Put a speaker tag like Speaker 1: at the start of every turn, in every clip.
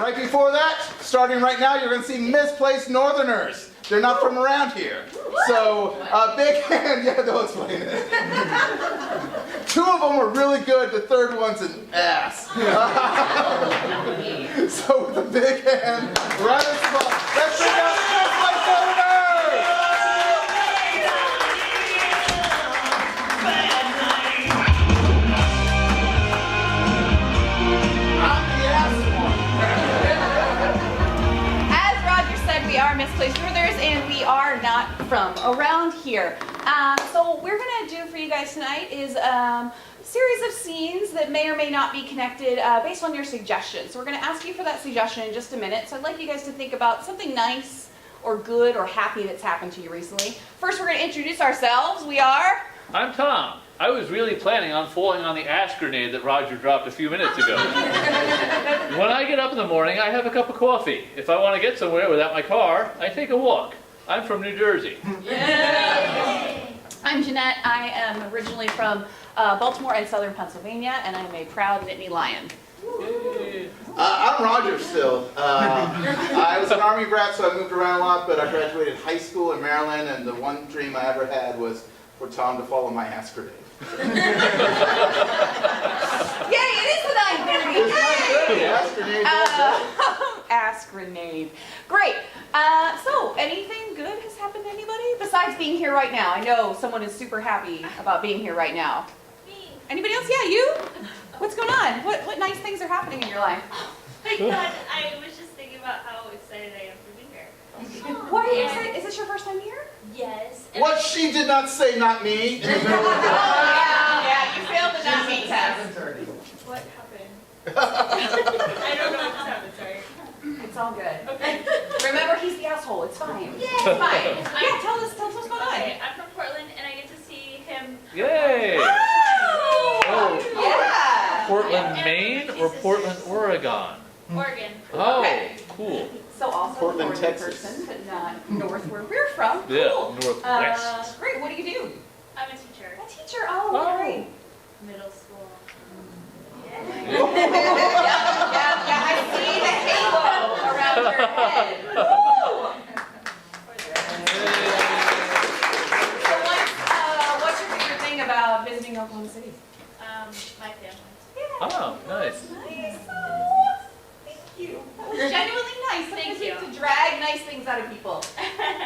Speaker 1: Right before that, starting right now, you're going to see Misplaced Northerners. They're not from around here. So, big hand. Yeah, they'll explain it. Two of them were really good. The third one's an ass. So, with a big hand, right as well. Let's bring out Misplaced Northerners! I'm the ass one.
Speaker 2: As Roger said, we are Misplaced Northerners, and we are not from around here. So what we're going to do for you guys tonight is a series of scenes that may or may not be connected based on your suggestions. So we're going to ask you for that suggestion in just a minute. So I'd like you guys to think about something nice or good or happy that's happened to you recently. First, we're going to introduce ourselves. We are...
Speaker 3: I'm Tom. I was really planning on falling on the ash grenade that Roger dropped a few minutes ago. When I get up in the morning, I have a cup of coffee. If I want to get somewhere without my car, I take a walk. I'm from New Jersey.
Speaker 2: Yay! I'm Jeanette. I am originally from Baltimore and Southern Pennsylvania, and I'm a proud Nittany Lion.
Speaker 1: I'm Roger still. I was an Army brat, so I moved around a lot, but I graduated high school in Maryland, and the one dream I ever had was for Tom to fall on my ass grenade.
Speaker 2: Yay, it is the 9:30.
Speaker 1: Yay! Ass grenade.
Speaker 2: Ass grenade. Great. So, anything good has happened to anybody besides being here right now? I know someone is super happy about being here right now.
Speaker 4: Me.
Speaker 2: Anybody else? Yeah, you? What's going on? What nice things are happening in your life?
Speaker 4: My God, I was just thinking about how excited I am to be here.
Speaker 2: What are you excited? Is this your first time here?
Speaker 4: Yes.
Speaker 1: What she did not say, not me.
Speaker 2: Yeah, you failed the not me test.
Speaker 4: What happened? I don't know what just happened, sorry.
Speaker 2: It's all good.
Speaker 4: Okay.
Speaker 2: Remember, he's the asshole. It's fine.
Speaker 4: Yay!
Speaker 2: It's fine. Yeah, tell us what's going on.
Speaker 4: Okay, I'm from Portland and I get to see him.
Speaker 3: Yay!
Speaker 2: Oh! Yeah!
Speaker 3: Portland, Maine or Portland, Oregon?
Speaker 4: Oregon.
Speaker 3: Oh,
Speaker 2: Okay.
Speaker 3: cool.
Speaker 2: So also
Speaker 1: Portland,
Speaker 2: a Portland
Speaker 1: Texas.
Speaker 2: person, but not north where we're from.
Speaker 3: Yeah,
Speaker 2: Cool.
Speaker 3: northwest.
Speaker 2: Great. What do you do?
Speaker 4: I'm a teacher.
Speaker 2: A teacher. Oh, what
Speaker 3: Oh.
Speaker 2: grade?
Speaker 4: Middle school.
Speaker 2: Yeah, I see the halo around your head. Woo! So what's your favorite thing about visiting Oklahoma City?
Speaker 4: My family.
Speaker 3: Oh, nice.
Speaker 2: Nice. Oh, thank you. That was genuinely nice.
Speaker 4: Thank
Speaker 2: Sometimes
Speaker 4: you.
Speaker 2: have to drag nice things out of people.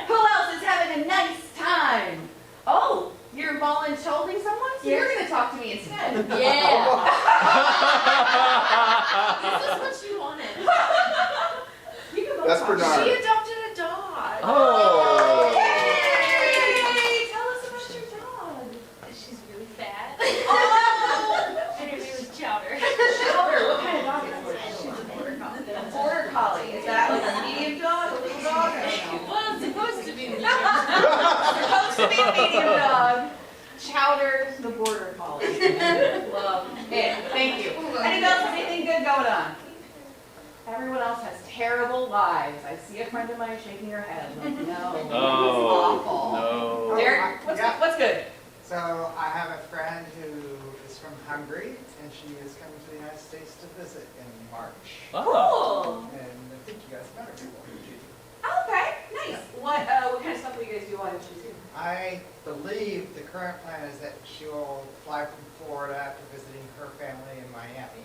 Speaker 2: Who else is having a nice time? Oh, you're volunteering someone? So you're going to talk to me instead.
Speaker 4: Yeah. This is what she wanted.
Speaker 2: You can both
Speaker 1: That's
Speaker 2: talk.
Speaker 1: Bernard.
Speaker 4: She adopted a dog.
Speaker 3: Oh.
Speaker 2: Yay! Tell us about your dog.
Speaker 4: She's really fat.
Speaker 2: Oh!
Speaker 4: And her name is Chowder.
Speaker 2: Chowder, what kind of dog is it?
Speaker 4: She's a border collie.
Speaker 2: A border collie. Is that like a medium dog, a little dog?
Speaker 4: Well, it's supposed to be the
Speaker 2: Supposed to be a medium dog. Chowder, the border collie. Love it. Thank you. Anyone else have anything good going on? Everyone else has terrible lives. I see a friend of mine shaking her head. Like, no, it's awful.
Speaker 3: No.
Speaker 2: Derek, what's good?
Speaker 5: So I have a friend who is from Hungary, and she is coming to the United States to visit in March.
Speaker 3: Oh.
Speaker 2: Cool.
Speaker 5: And I think you guys met her before.
Speaker 2: Okay, nice. What kind of stuff will you guys do while she's here?
Speaker 5: I believe the current plan is that she will fly from Florida after visiting her family in Miami.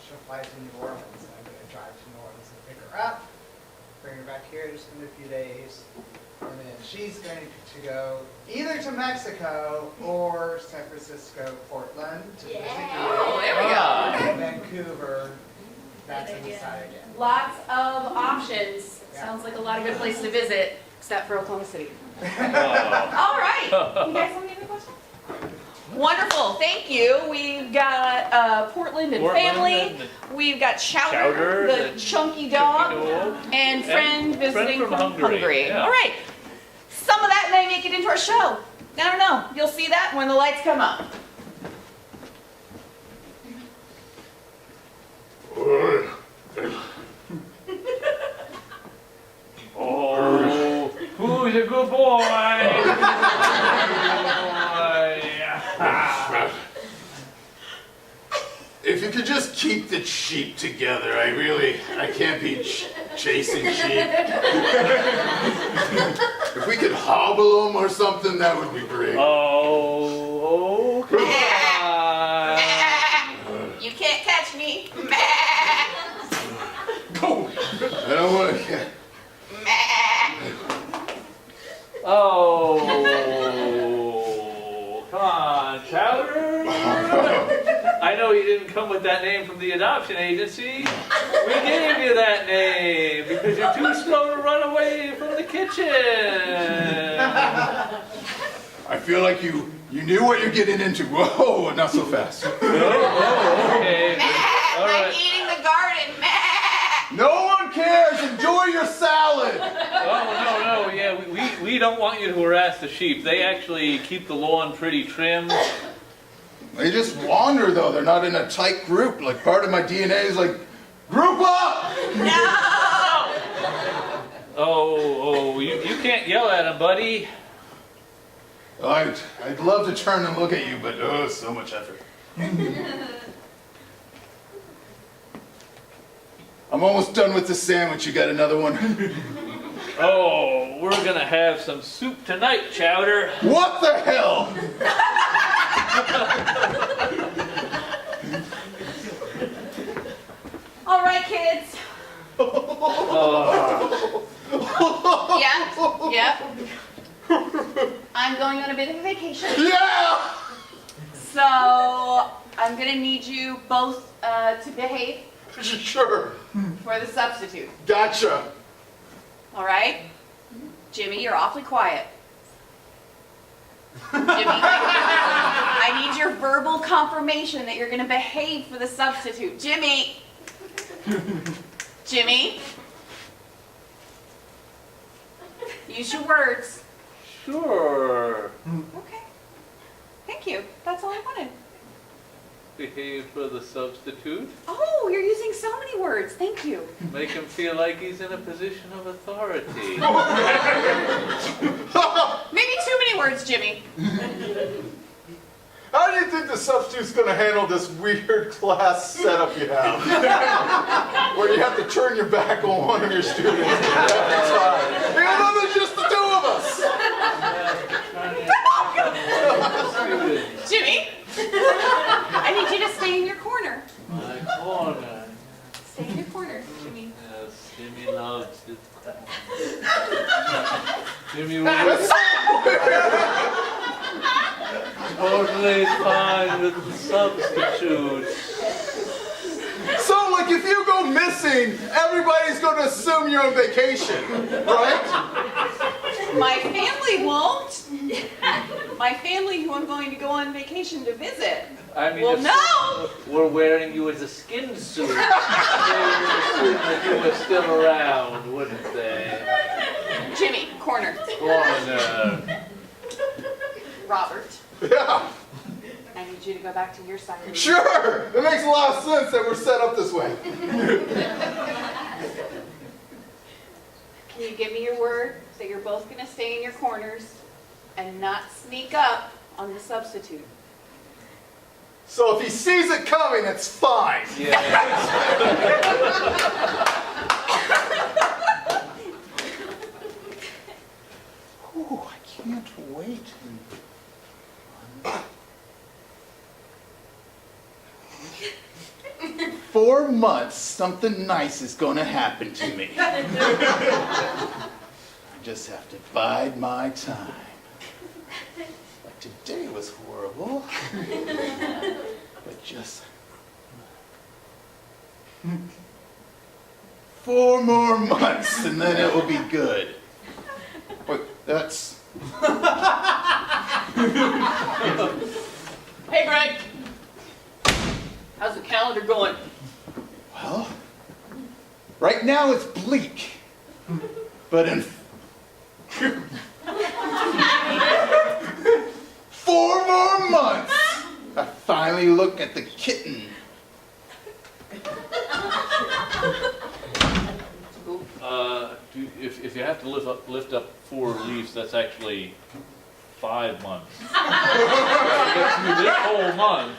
Speaker 5: She'll fly to New Orleans, and I'm going to drive to New Orleans and pick her up, bring her back here, just spend a few days, and then she's going to go either to Mexico or San Francisco, Portland to visit you.
Speaker 2: Oh, there we go.
Speaker 5: And Vancouver, that's in the side again.
Speaker 2: Lots of options. Sounds like a lot of good places to visit, except for Oklahoma City.
Speaker 3: Oh.
Speaker 2: All right. You guys have any other questions? Wonderful. Thank you. We've got Portland and family. We've got Chowder, the chunky dog, and friend visiting from Hungary.
Speaker 3: Yeah.
Speaker 2: All right. Some of that may make it into our show. I don't know. You'll see that when the lights come up.
Speaker 3: Oh, who's a good boy?
Speaker 1: If you could just keep the sheep together. I can't be chasing sheep. If we could hobble them or something, that would be great.
Speaker 3: Oh, come on.
Speaker 2: You can't catch me.
Speaker 1: Go. I don't want to.
Speaker 3: Oh, come on, Chowder. I know you didn't come with that name from the adoption agency. We gave you that name because you're too slow to run away from the kitchen.
Speaker 1: I feel like you knew what you're getting into. Whoa, not so fast.
Speaker 3: Oh, okay. All
Speaker 2: I'm
Speaker 3: right.
Speaker 2: eating the garden.
Speaker 1: No one cares. Enjoy your salad.
Speaker 3: Oh, no, yeah, we don't want you to harass the sheep. They actually keep the lawn pretty trimmed.
Speaker 1: They just wander though. They're not in a tight group. Like part of my DNA is like, group up.
Speaker 2: No!
Speaker 3: Oh, you can't yell at them, buddy.
Speaker 1: I'd love to turn and look at you, but oh, so much effort. I'm almost done with the sandwich. You got another one?
Speaker 3: Oh, we're gonna have some soup tonight, Chowder.
Speaker 1: What the hell?
Speaker 2: All right, kids. Yeah. I'm going on a bit of a vacation.
Speaker 1: Yeah!
Speaker 2: So I'm gonna need you both to behave
Speaker 1: Sure.
Speaker 2: for the substitute.
Speaker 1: Gotcha.
Speaker 2: All right? Jimmy, you're awfully quiet. Jimmy, I need your verbal confirmation that you're gonna behave for the substitute. Jimmy! Jimmy? Use your words.
Speaker 3: Sure.
Speaker 2: Okay. Thank you. That's all I wanted.
Speaker 3: Behave for the substitute.
Speaker 2: Oh, you're using so many words. Thank you.
Speaker 3: Make him feel like he's in a position of authority.
Speaker 2: Maybe too many words, Jimmy.
Speaker 1: How do you think the substitute's going to handle this weird class setup you have? Where you have to turn your back on one of your students every time. Even though there's just the two of us.
Speaker 2: Jimmy, I need you to stay in your corner.
Speaker 3: My corner.
Speaker 2: Stay in your corner, Jimmy.
Speaker 3: Yes, Jimmy loves it. Jimmy was totally fine with the substitute.
Speaker 1: So, like, if you go missing, everybody's going to assume you're on vacation, right?
Speaker 2: My family won't. My family, who I'm going to go on vacation to visit.
Speaker 3: I mean,
Speaker 2: Well,
Speaker 3: if
Speaker 2: no!
Speaker 3: someone were wearing you as a skin suit, they would assume that you were still around, wouldn't they?
Speaker 2: Jimmy, corner.
Speaker 3: Corner.
Speaker 2: Robert,
Speaker 1: Yeah,
Speaker 2: I need you to go back to your side of the room.
Speaker 1: sure. It makes a lot of sense that we're set up this way.
Speaker 2: Can you give me your word that you're both going to stay in your corners and not sneak up on the substitute?
Speaker 1: So if he sees it coming, it's fine.
Speaker 3: Yeah.
Speaker 1: Ooh, I can't wait. 4 months, something nice is going to happen to me. I just have to bide my time. Like today was horrible. But just 4 more months and then it will be good. Wait, that's...
Speaker 2: Hey, Greg. How's the calendar going?
Speaker 1: Well, right now it's bleak. But in 4 more months, I finally look at the kitten.
Speaker 3: If you have to lift up 4 leaves, that's actually 5 months. Get through this whole month,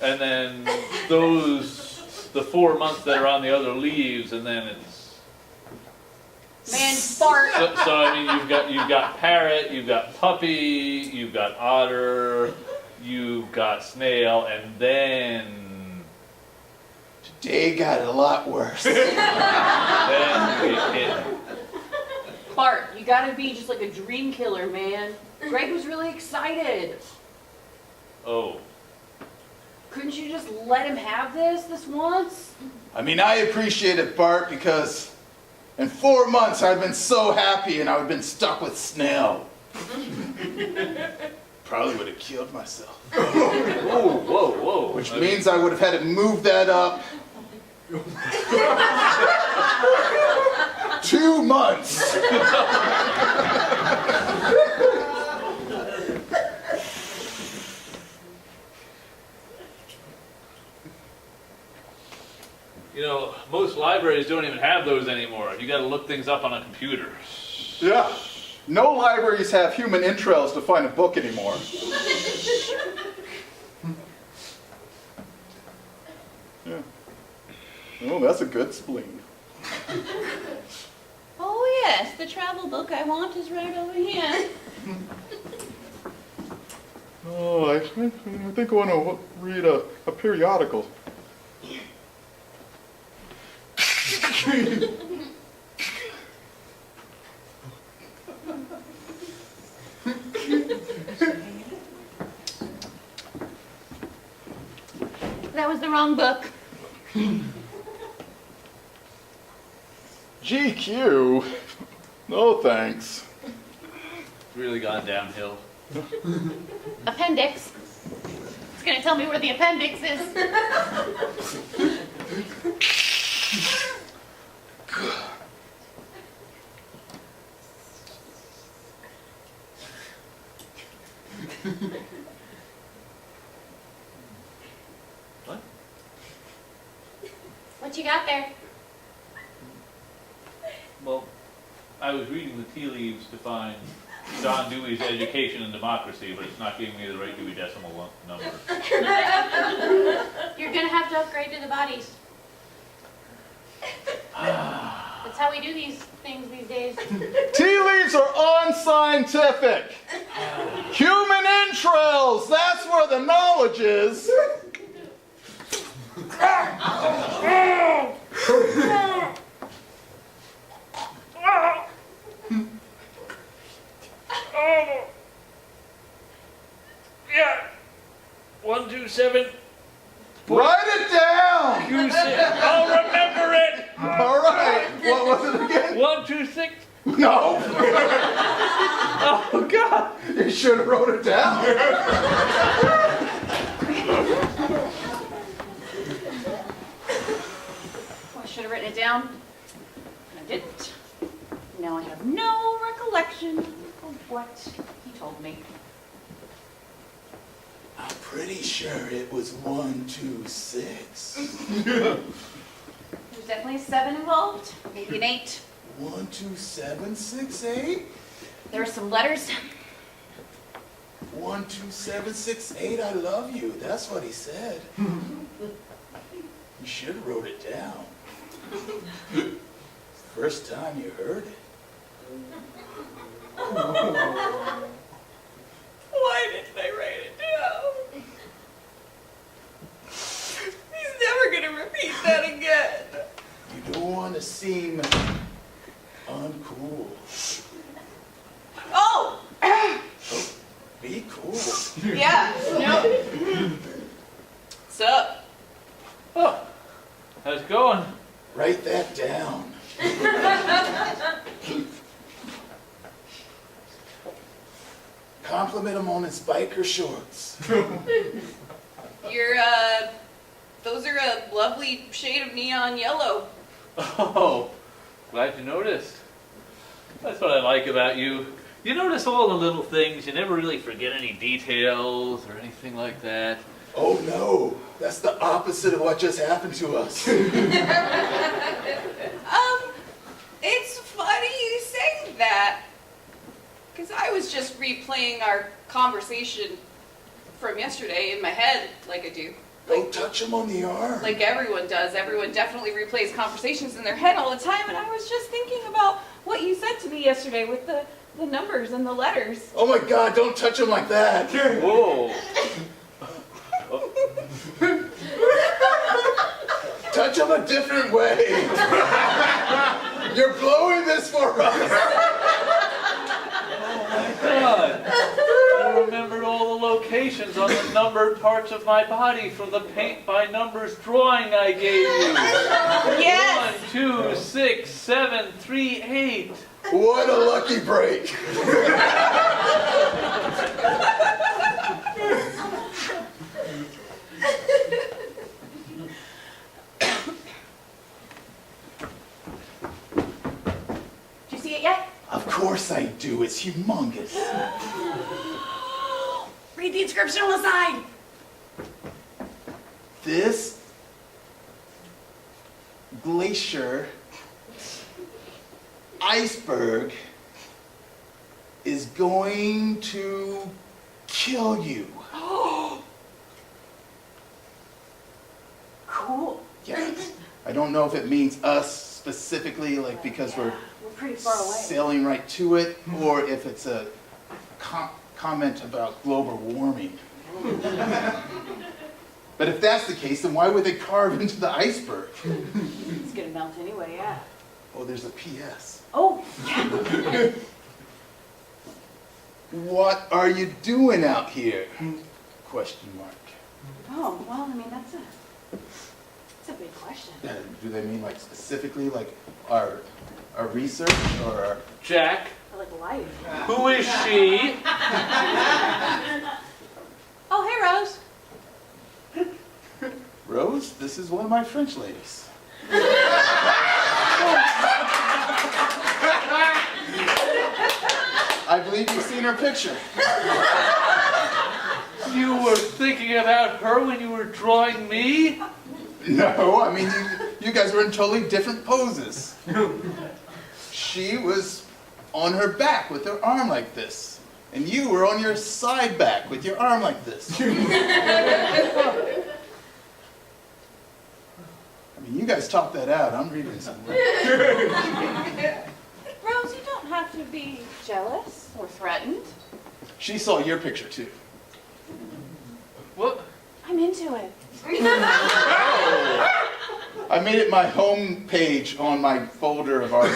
Speaker 3: and then those the 4 months that are on the other leaves, and then it's.
Speaker 2: Man, Bart.
Speaker 3: So I mean, you've got parrot, you've got puppy, you've got otter, you've got snail, and then
Speaker 1: Today got a lot worse.
Speaker 3: then you get kitten.
Speaker 2: Bart, you gotta be just like a dream killer, man. Greg was really excited.
Speaker 3: Oh.
Speaker 2: Couldn't you just let him have this once?
Speaker 1: I mean, I appreciate it, Bart, because in 4 months I've been so happy and I've been stuck with snail. Probably would have killed myself.
Speaker 3: Whoa.
Speaker 1: Which means I would have had to move that up 2 months.
Speaker 3: You know, most libraries don't even have those anymore. You got to look things up on a computer.
Speaker 1: Yeah. No libraries have human entrails to find a book anymore. Yeah. Oh, that's a good spleen.
Speaker 2: Oh yes, the travel book I want is right over here.
Speaker 1: Oh, I think I want to read a periodical.
Speaker 2: That was the wrong book.
Speaker 1: GQ? No thanks.
Speaker 3: It's really gone downhill.
Speaker 2: Appendix. It's gonna tell me where the appendix is.
Speaker 3: What?
Speaker 2: What you got there?
Speaker 3: Well, I was reading the tea leaves to find John Dewey's Education and Democracy, but it's not giving me the right Dewey Decimal number.
Speaker 2: You're gonna have to upgrade to the bodies. That's how we do these things these days.
Speaker 1: Tea leaves are unscientific. Human entrails, that's where the knowledge is.
Speaker 3: Yeah. 127.
Speaker 1: Write it down.
Speaker 3: I'll remember it.
Speaker 1: All right. What was it again?
Speaker 3: 126.
Speaker 1: No.
Speaker 3: Oh God.
Speaker 1: You should have wrote it down.
Speaker 2: I should have written it down. I didn't. Now I have no recollection of what he told me.
Speaker 1: I'm pretty sure it was 126.
Speaker 2: There's definitely a 7 involved, maybe an 8.
Speaker 1: 12768?
Speaker 2: There are some letters.
Speaker 1: 12768, I love you. That's what he said. You should have wrote it down. First time you heard it.
Speaker 4: Why didn't I write it down? He's never gonna repeat that again.
Speaker 1: You don't want to seem uncool.
Speaker 2: Oh!
Speaker 1: Be cool.
Speaker 2: Yeah, no. What's up?
Speaker 3: Oh, how's it going?
Speaker 1: Write that down. Compliment him on his biker shorts.
Speaker 2: Those are a lovely shade of neon yellow.
Speaker 3: Oh, glad you noticed. That's what I like about you. You notice all the little things. You never really forget any details or anything like that.
Speaker 1: Oh no, that's the opposite of what just happened to us.
Speaker 2: It's funny you say that. Because I was just replaying our conversation from yesterday in my head, like I do.
Speaker 1: Don't touch him on the arm.
Speaker 2: Like everyone does. Everyone definitely replays conversations in their head all the time, and I was just thinking about what you said to me yesterday with the numbers and the letters.
Speaker 1: Oh my God, don't touch him like that.
Speaker 3: Whoa.
Speaker 1: Touch him a different way. You're blowing this for us.
Speaker 3: God. I remembered all the locations on the numbered parts of my body from the paint by numbers drawing I gave you.
Speaker 2: Yes!
Speaker 3: 1, 2, 6, 7, 3, 8.
Speaker 1: What a lucky break.
Speaker 2: Did you see it yet?
Speaker 1: Of course I do. It's humongous.
Speaker 2: Read the inscription on the side.
Speaker 1: This Glacier iceberg is going to kill you.
Speaker 2: Cool.
Speaker 1: Yeah. I don't know if it means us specifically, like because we're
Speaker 2: pretty far away.
Speaker 1: sailing right to it, or if it's a comment about global warming. But if that's the case, then why would they carve into the iceberg?
Speaker 2: It's gonna melt anyway, yeah.
Speaker 1: Oh, there's a PS.
Speaker 2: Oh, yeah.
Speaker 1: What are you doing out here? Question mark.
Speaker 2: Oh, well, I mean, that's a big question.
Speaker 1: Do they mean like specifically like our research or our...
Speaker 3: Jack,
Speaker 2: I like life.
Speaker 3: who is she?
Speaker 2: Oh, hey, Rose.
Speaker 1: Rose, this is one of my French ladies. I believe you've seen her picture.
Speaker 3: You were thinking about her when you were drawing me?
Speaker 1: No, I mean, you guys were in totally different poses. She was on her back with her arm like this. And you were on your side back with your arm like this. I mean, you guys talked that out. I'm reading somewhere.
Speaker 2: Rose, you don't have to be jealous or threatened.
Speaker 1: She saw your picture too.
Speaker 3: What?
Speaker 2: I'm into it.
Speaker 1: I made it my home page on my folder of art.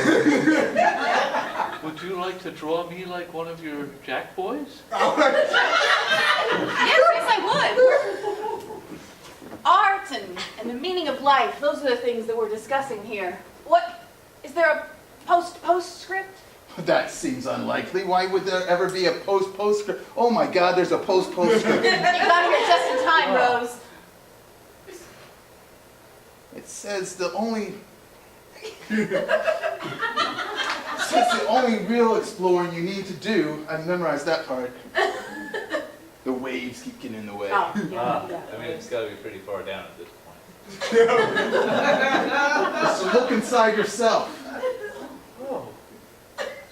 Speaker 3: Would you like to draw me like one of your Jack boys?
Speaker 2: Yes, I would. Art and the meaning of life, those are the things that we're discussing here. What, is there a postscript?
Speaker 1: That seems unlikely. Why would there ever be a postscript? Oh my God, there's a postscript.
Speaker 2: You got here just in time, Rose.
Speaker 1: It says the only real exploring you need to do, I memorized that part. The waves keep getting in the way.
Speaker 2: Oh, yeah.
Speaker 3: I mean, it's got to be pretty far down at this point.
Speaker 1: Just look inside yourself.
Speaker 3: Oh.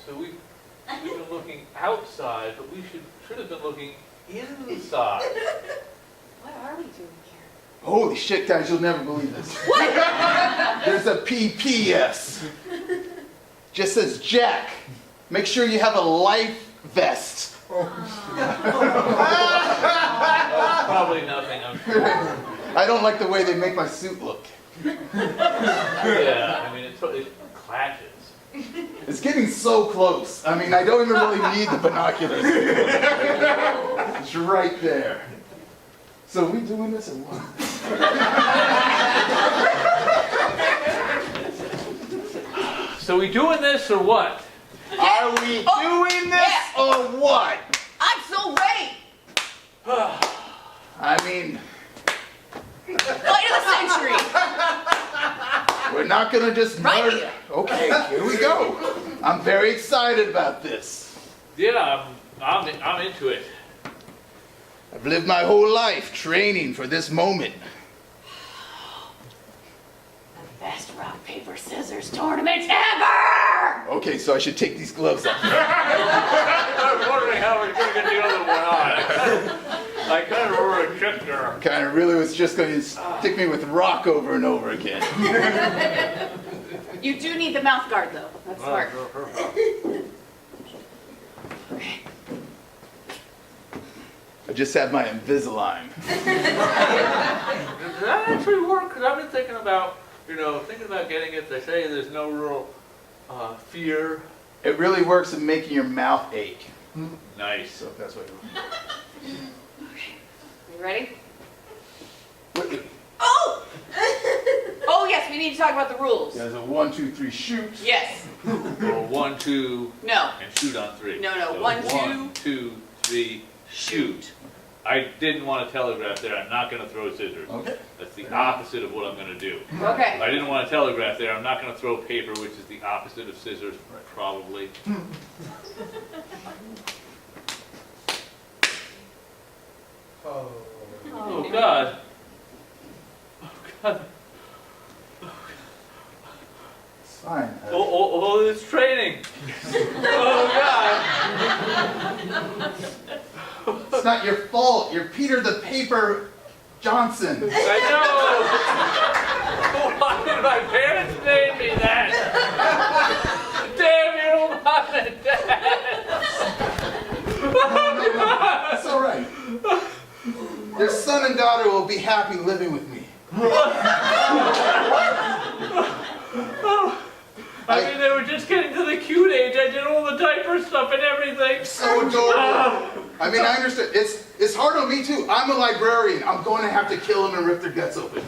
Speaker 3: So we've been looking outside, but we should have been looking inside.
Speaker 2: What are we doing here?
Speaker 1: Holy shit, guys, you'll never believe this.
Speaker 2: What?
Speaker 1: There's a PPS. Just says Jack. Make sure you have a life vest.
Speaker 3: Probably nothing.
Speaker 1: I don't like the way they make my suit look.
Speaker 3: Yeah, I mean, it clashes.
Speaker 1: It's getting so close. I mean, I don't even really need the binoculars. It's right there. So are we doing this or what?
Speaker 3: So we doing this or what?
Speaker 1: Are we doing this or what?
Speaker 2: I'm so ready.
Speaker 1: I mean,
Speaker 2: Fight of the century.
Speaker 1: we're not gonna just
Speaker 2: Right
Speaker 1: murder.
Speaker 2: here.
Speaker 1: Okay, here we go. I'm very excited about this.
Speaker 3: Yeah, I'm into it.
Speaker 1: I've lived my whole life training for this moment.
Speaker 2: The best rock, paper, scissors tournament ever!
Speaker 1: Okay, so I should take these gloves off.
Speaker 3: I was wondering how we're going to get the other one on. I kind of were a trick there.
Speaker 1: Kind of really was just going to stick me with rock over and over again.
Speaker 2: You do need the mouth guard though. That's smart.
Speaker 1: I just have my Invisalign.
Speaker 3: Does that actually work? Because I've been thinking about, getting it. They say there's no real fear.
Speaker 1: It really works in making your mouth ache.
Speaker 3: Nice.
Speaker 1: So if that's what you
Speaker 2: You ready?
Speaker 1: want.
Speaker 2: Oh! Oh yes, we need to talk about the rules.
Speaker 1: There's a 1, 2, 3 shoot.
Speaker 2: Yes.
Speaker 3: Well, 1, 2,
Speaker 2: No.
Speaker 3: and shoot on 3.
Speaker 2: No, no.
Speaker 3: So
Speaker 2: 1, 2.
Speaker 3: 1, 2, 3, shoot. I didn't want to telegraph there. I'm not going to throw scissors.
Speaker 1: Okay.
Speaker 3: That's the opposite of what I'm going to do.
Speaker 2: Okay.
Speaker 3: I didn't want to telegraph there. I'm not going to throw paper, which is the opposite of scissors, probably.
Speaker 5: Oh.
Speaker 3: Oh, God. Oh, God.
Speaker 1: It's fine.
Speaker 3: Oh, it's training. Oh, God.
Speaker 1: It's not your fault. You're Peter the Paper Johnson.
Speaker 3: I know. Why did my parents name me that? Damn you, Mom and Dad.
Speaker 1: It's all right. Your son and daughter will be happy living with me.
Speaker 3: I mean, they were just getting to the cute age. I did all the diaper stuff and everything.
Speaker 1: So adorable. I mean, I understand. It's hard on me too. I'm a librarian. I'm going to have to kill them and rip their guts open.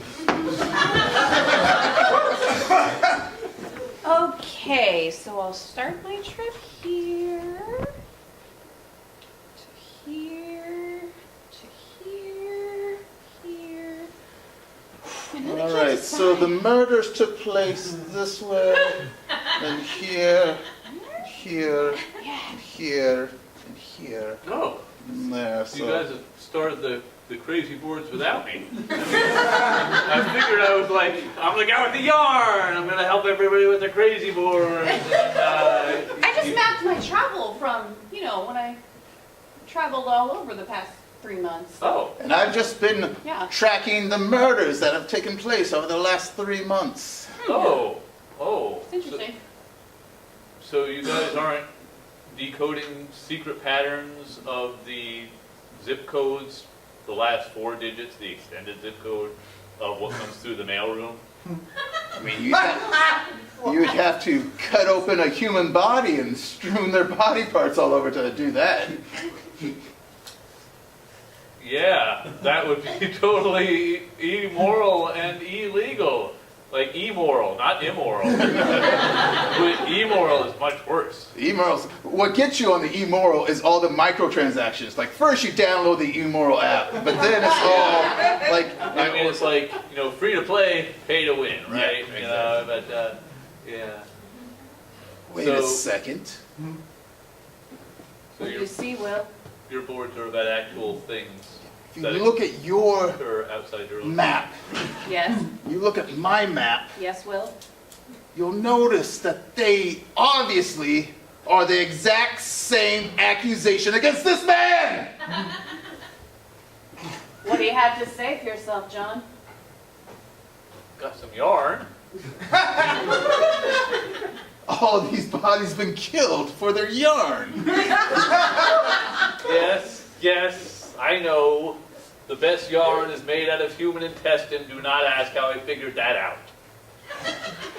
Speaker 2: Okay, so I'll start my trip here. To here. To here. Here. And then I
Speaker 1: All
Speaker 2: can't
Speaker 1: right. So the
Speaker 2: decide.
Speaker 1: murders took place this way, and here, here, here, and here,
Speaker 3: No,
Speaker 1: and there.
Speaker 3: you
Speaker 1: So.
Speaker 3: guys have started the crazy boards without me. I figured I was like, I'm the guy with the yarn. I'm going to help everybody with the crazy board.
Speaker 2: I just mapped my travel from, when I traveled all over the past 3 months.
Speaker 3: Oh,
Speaker 1: And I've just been
Speaker 2: Yeah.
Speaker 1: tracking the murders that have taken place over the last 3 months.
Speaker 3: oh.
Speaker 2: It's interesting.
Speaker 3: So you guys aren't decoding secret patterns of the zip codes, the last 4 digits, the extended zip code of what comes through the mailroom?
Speaker 1: I mean, you'd have to cut open a human body and strewn their body parts all over to do that.
Speaker 3: Yeah, that would be totally immoral and illegal. Like immoral, not immoral. But immoral is much worse.
Speaker 1: Immorals. What gets you on the eMoral is all the microtransactions. Like first you download the eMoral app, but then it's all like.
Speaker 3: I mean, it's like, free to play, pay to win, right?
Speaker 1: Yeah, exactly.
Speaker 3: Yeah.
Speaker 1: Wait a
Speaker 3: So-
Speaker 1: second.
Speaker 3: So
Speaker 2: What do you see, Will?
Speaker 3: your boards are about actual things
Speaker 1: If you look at your
Speaker 3: that are outside your own.
Speaker 1: map,
Speaker 2: Yes.
Speaker 1: you look at my map,
Speaker 2: Yes, Will?
Speaker 1: you'll notice that they obviously are the exact same accusation against this man.
Speaker 2: What do you have to say for yourself, John?
Speaker 3: Got some yarn.
Speaker 1: All of these bodies been killed for their yarn.
Speaker 3: Yes, I know. The best yarn is made out of human intestine. Do not ask how I figured that out.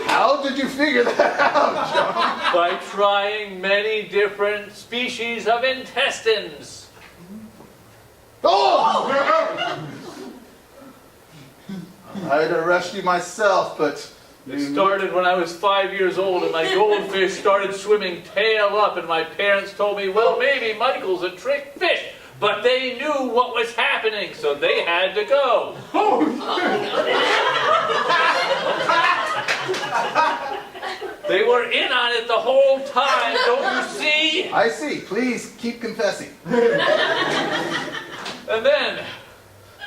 Speaker 1: How did you figure that out, John?
Speaker 3: By trying many different species of intestines.
Speaker 1: Oh! I'd arrest you myself, but
Speaker 3: It started when I was 5 years old and my goldfish started swimming tail up and my parents told me, well, maybe Michael's a trick fish. But they knew what was happening, so they had to go. They were in on it the whole time, don't you see?
Speaker 1: I see. Please keep confessing.
Speaker 3: And then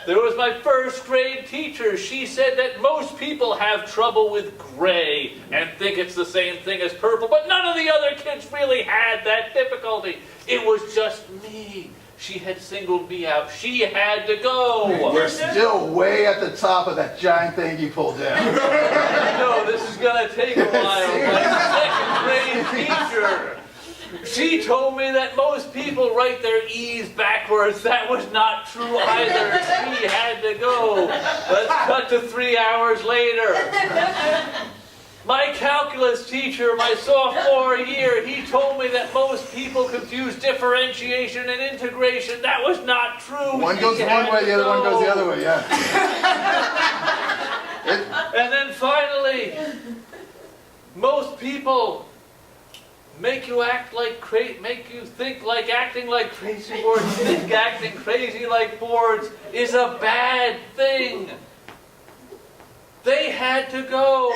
Speaker 3: there was my first grade teacher. She said that most people have trouble with gray and think it's the same thing as purple, but none of the other kids really had that difficulty. It was just me. She had singled me out. She had to go.
Speaker 1: You're still way at the top of that giant thing you pulled down.
Speaker 3: No, this is gonna take a while. My second grade teacher. She told me that most people write their E's backwards. That was not true either. She had to go. Let's cut to 3 hours later. My calculus teacher, my sophomore year, he told me that most people confuse differentiation and integration. That was not true.
Speaker 1: One goes
Speaker 3: She
Speaker 1: one
Speaker 3: had
Speaker 1: way,
Speaker 3: to
Speaker 1: the other one goes the
Speaker 3: go.
Speaker 1: other way, yeah.
Speaker 3: And then finally, most people make you act like make you think like acting like crazy boards. Think acting crazy like boards is a bad thing. They had to go.